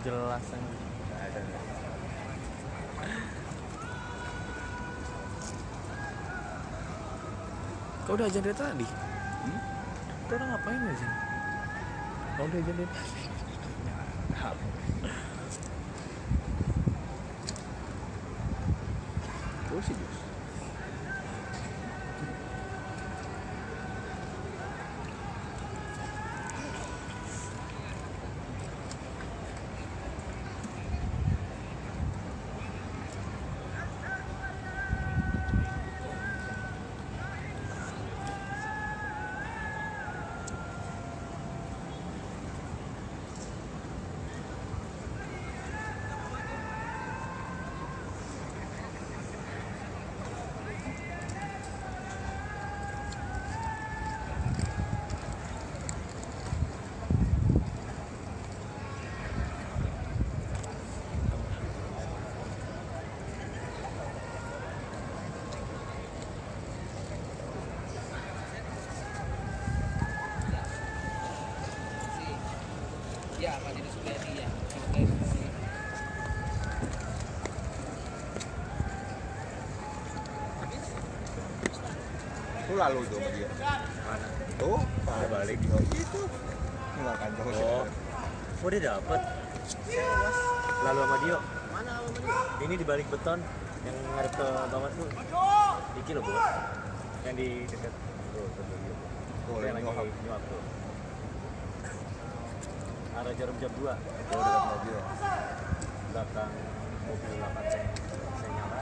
jelas kan. Nggak ada. Kau udah ajan dari tadi? Kau udah ngapain aja? Kau udah ajan dari tadi? Kau sih Jus. Ya, Pak di sebelah dia. Itu lalu tuh sama dia. Mana? Tuh, pada balik di itu. Makan terus. Oh dia dapet. Lalu sama Dio. Mana sama Dio? Ini di balik beton yang ngadep ke bawah tuh. Iki loh bos. Yang di dekat. Tuh Dio. Tuh, Yang lagi lagi nyuap. nyuap tuh. Arah jarum jam 2. Tuh dekat mobil. Belakang mobil 8 saya nyala.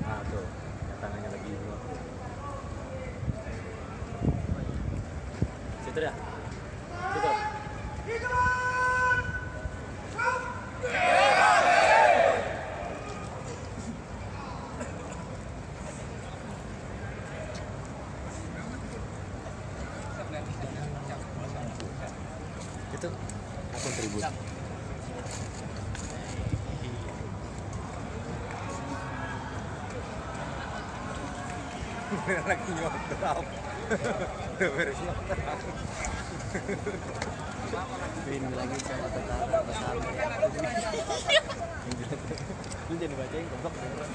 Nah tuh, yang tangannya lagi nyuap tuh. Situ dah. Situ. Itu akun tribun. Lagi nyobrol. Udah beres nyobrol. Ini lagi sama tentara bersama. Lu jangan dibacain goblok beneran.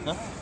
Hah?